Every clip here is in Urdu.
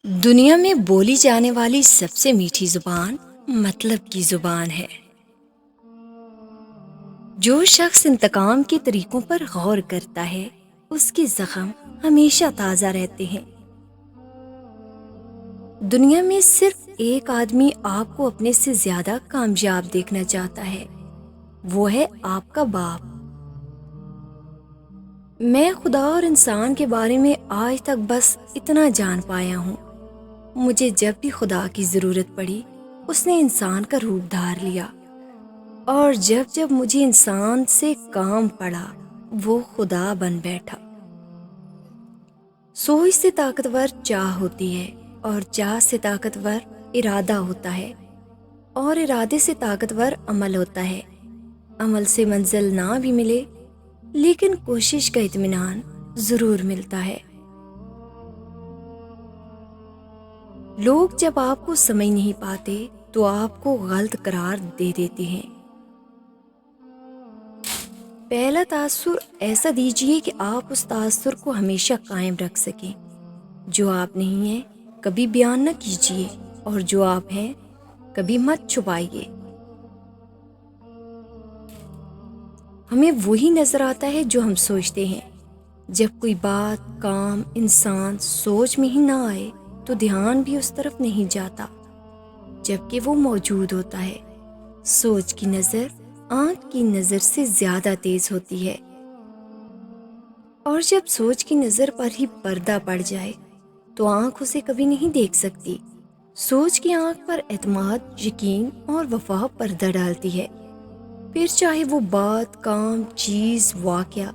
دنیا میں بولی جانے والی سب سے میٹھی زبان مطلب کی زبان ہے۔ جو شخص انتقام کے طریقوں پر غور کرتا ہے اس کے زخم ہمیشہ تازہ رہتے ہیں۔ دنیا میں صرف ایک آدمی آپ کو اپنے سے زیادہ کامیاب دیکھنا چاہتا ہے، وہ ہے آپ کا باپ۔ میں خدا اور انسان کے بارے میں آج تک بس اتنا جان پایا ہوں، مجھے جب بھی خدا کی ضرورت پڑی اس نے انسان کا روپ دھار لیا، اور جب جب مجھے انسان سے کام پڑا وہ خدا بن بیٹھا۔ سوچ سے طاقتور چاہ ہوتی ہے، اور چاہ سے طاقتور ارادہ ہوتا ہے، اور ارادے سے طاقتور عمل ہوتا ہے۔ عمل سے منزل نہ بھی ملے لیکن کوشش کا اطمینان ضرور ملتا ہے۔ لوگ جب آپ کو سمجھ نہیں پاتے تو آپ کو غلط قرار دے دیتے ہیں۔ پہلا تاثر ایسا دیجیے کہ آپ اس تاثر کو ہمیشہ قائم رکھ سکیں۔ جو آپ نہیں ہیں کبھی بیان نہ کیجیے، اور جو آپ ہیں کبھی مت چھپائیے۔ ہمیں وہی نظر آتا ہے جو ہم سوچتے ہیں۔ جب کوئی بات، کام، انسان سوچ میں ہی نہ آئے تو دھیان بھی اس طرف نہیں جاتا، جبکہ وہ موجود ہوتا ہے۔ سوچ کی نظر آنکھ کی نظر سے زیادہ تیز ہوتی ہے، اور جب سوچ کی نظر پر ہی پردہ پڑ جائے تو آنکھ اسے کبھی نہیں دیکھ سکتی۔ سوچ کی آنکھ پر اعتماد، یقین اور وفا پردہ ڈالتی ہے، پھر چاہے وہ بات، کام، چیز، واقعہ،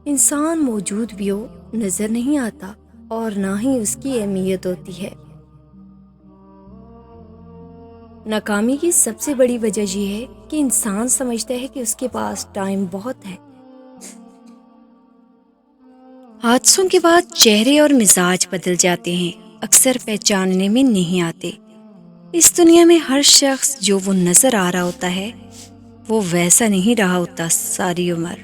انسان موجود بھی ہو نظر نہیں آتا، اور نہ ہی اس کی اہمیت ہوتی ہے۔ ناکامی کی سب سے بڑی وجہ یہ ہے کہ انسان سمجھتا ہے کہ اس کے پاس ٹائم بہت ہے۔ حادثوں کے بعد چہرے اور مزاج بدل جاتے ہیں، اکثر پہچاننے میں نہیں آتے۔ اس دنیا میں ہر شخص جو وہ نظر آ رہا ہوتا ہے وہ ویسا نہیں رہا ہوتا ساری عمر۔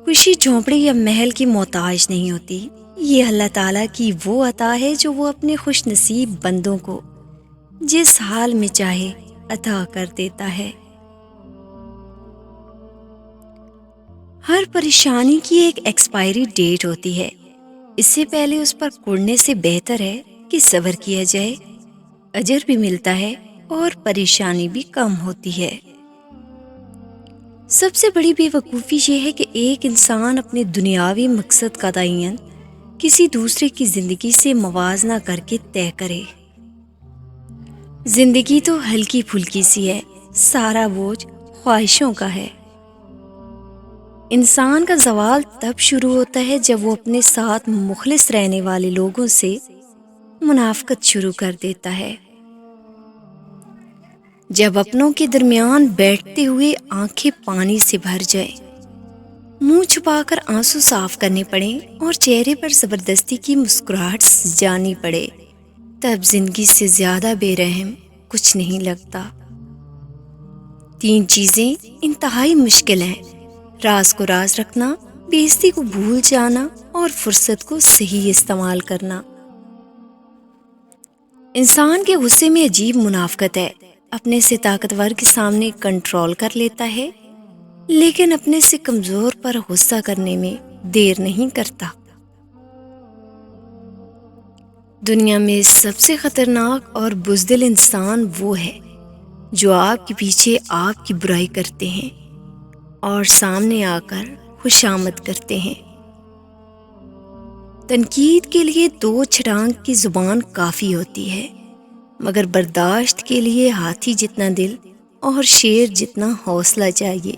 خوشی جھونپڑی یا محل کی محتاج نہیں ہوتی، یہ اللہ تعالیٰ کی وہ عطا ہے جو وہ اپنے خوش نصیب بندوں کو جس حال میں چاہے عطا کر دیتا ہے۔ ہر پریشانی کی ایک ایکسپائری ڈیٹ ہوتی ہے، اس سے پہلے اس پر کڑنے سے بہتر ہے کہ صبر کیا جائے، اجر بھی ملتا ہے اور پریشانی بھی کم ہوتی ہے۔ سب سے بڑی بے وقوفی یہ ہے کہ ایک انسان اپنے دنیاوی مقصد کا تعین کسی دوسرے کی زندگی سے موازنہ کر کے طے کرے۔ زندگی تو ہلکی پھلکی سی ہے، سارا بوجھ خواہشوں کا ہے۔ انسان کا زوال تب شروع ہوتا ہے جب وہ اپنے ساتھ مخلص رہنے والے لوگوں سے منافقت شروع کر دیتا ہے۔ جب اپنوں کے درمیان بیٹھتے ہوئے آنکھیں پانی سے بھر جائیں، منہ چھپا کر آنسو صاف کرنے پڑیں اور چہرے پر زبردستی کی مسکراہٹ جانی پڑے، تب زندگی سے زیادہ بے رحم کچھ نہیں لگتا۔ 3 چیزیں انتہائی مشکل ہیں: راز کو راز رکھنا، بے عزتی کو بھول جانا، اور فرصت کو صحیح استعمال کرنا۔ انسان کے غصے میں عجیب منافقت ہے، اپنے سے طاقتور کے سامنے کنٹرول کر لیتا ہے لیکن اپنے سے کمزور پر غصہ کرنے میں دیر نہیں کرتا۔ دنیا میں سب سے خطرناک اور بزدل انسان وہ ہے جو آپ کے پیچھے آپ کی برائی کرتے ہیں اور سامنے آ کر خوشامد کرتے ہیں۔ تنقید کے لیے 2 چھڑانگ کی زبان کافی ہوتی ہے، مگر برداشت کے لیے ہاتھی جتنا دل اور شیر جتنا حوصلہ چاہیے۔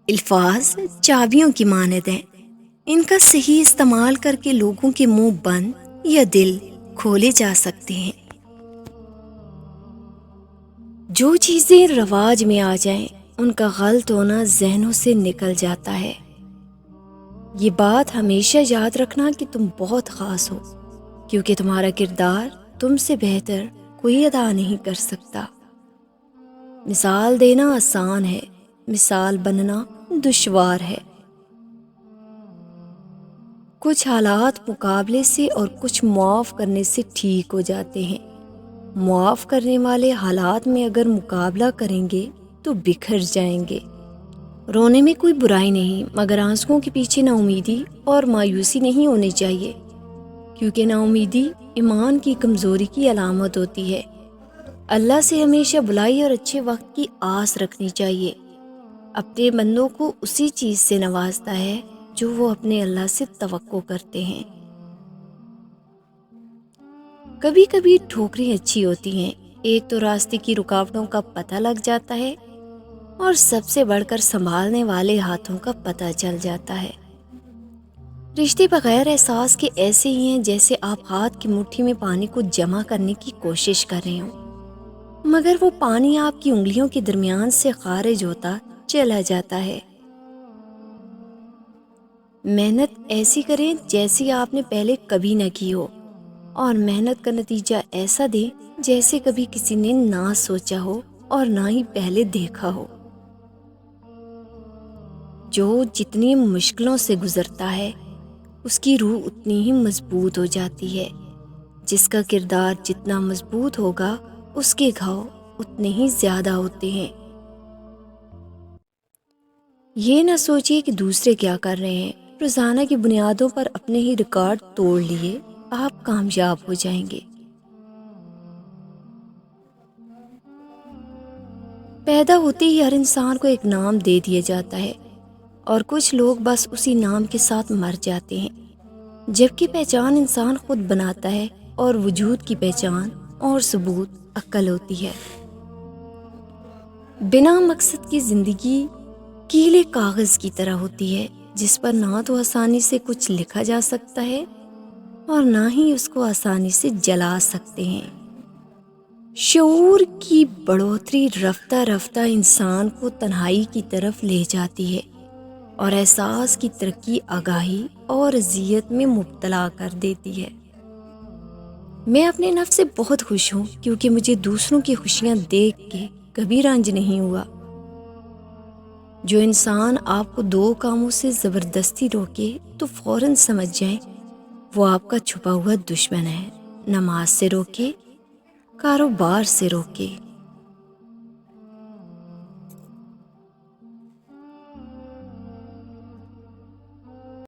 الفاظ چابیوں کی مانند ہیں، ان کا صحیح استعمال کر کے لوگوں کے منہ بند یا دل کھولے جا سکتے ہیں۔ جو چیزیں رواج میں آ جائیں ان کا غلط ہونا ذہنوں سے نکل جاتا ہے۔ یہ بات ہمیشہ یاد رکھنا کہ تم بہت خاص ہو، کیونکہ تمہارا کردار تم سے بہتر کوئی ادا نہیں کر سکتا۔ مثال دینا آسان ہے، مثال بننا دشوار ہے۔ کچھ حالات مقابلے سے اور کچھ معاف کرنے سے ٹھیک ہو جاتے ہیں۔ معاف کرنے والے حالات میں اگر مقابلہ کریں گے تو بکھر جائیں گے۔ رونے میں کوئی برائی نہیں، مگر آنسوؤں کے پیچھے نا امیدی اور مایوسی نہیں ہونی چاہیے، کیونکہ نا امیدی ایمان کی کمزوری کی علامت ہوتی ہے۔ اللہ سے ہمیشہ بھلائی اور اچھے وقت کی آس رکھنی چاہیے۔ اپنے بندوں کو اسی چیز سے نوازتا ہے جو وہ اپنے اللہ سے توقع کرتے ہیں۔ کبھی کبھی ٹھوکریں اچھی ہوتی ہیں، ایک تو راستے کی رکاوٹوں کا پتہ لگ جاتا ہے اور سب سے بڑھ کر سنبھالنے والے ہاتھوں کا پتہ چل جاتا ہے۔ رشتے بغیر احساس کے ایسے ہی ہیں جیسے آپ ہاتھ کی مٹھی میں پانی کو جمع کرنے کی کوشش کر رہے ہوں، مگر وہ پانی آپ کی انگلیوں کے درمیان سے خارج ہوتا چلا جاتا ہے۔ محنت ایسی کریں جیسی آپ نے پہلے کبھی نہ کی ہو، اور محنت کا نتیجہ ایسا دیں جیسے کبھی کسی نے نہ سوچا ہو اور نہ ہی پہلے دیکھا ہو۔ جو جتنی مشکلوں سے گزرتا ہے اس کی روح اتنی ہی مضبوط ہو جاتی ہے۔ جس کا کردار جتنا مضبوط ہوگا اس کے گھاؤ اتنے ہی زیادہ ہوتے ہیں۔ یہ نہ سوچیے کہ دوسرے کیا کر رہے ہیں، روزانہ کی بنیادوں پر اپنے ہی ریکارڈ توڑ لیے آپ کامیاب ہو جائیں گے۔ پیدا ہوتے ہی ہر انسان کو ایک نام دے دیا جاتا ہے، اور کچھ لوگ بس اسی نام کے ساتھ مر جاتے ہیں، جبکہ پہچان انسان خود بناتا ہے، اور وجود کی پہچان اور ثبوت عقل ہوتی ہے۔ بنا مقصد کی زندگی کیلے کاغذ کی طرح ہوتی ہے، جس پر نہ تو آسانی سے کچھ لکھا جا سکتا ہے اور نہ ہی اس کو آسانی سے جلا سکتے ہیں۔ شعور کی بڑھوتری رفتہ رفتہ انسان کو تنہائی کی طرف لے جاتی ہے، اور احساس کی ترقی آگاہی اور اذیت میں مبتلا کر دیتی ہے۔ میں اپنے نفس سے بہت خوش ہوں، کیونکہ مجھے دوسروں کی خوشیاں دیکھ کے کبھی رنج نہیں ہوا۔ جو انسان آپ کو دو کاموں سے زبردستی روکے تو فوراً سمجھ جائیں وہ آپ کا چھپا ہوا دشمن ہے۔ نماز سے روکے، کاروبار سے روکے،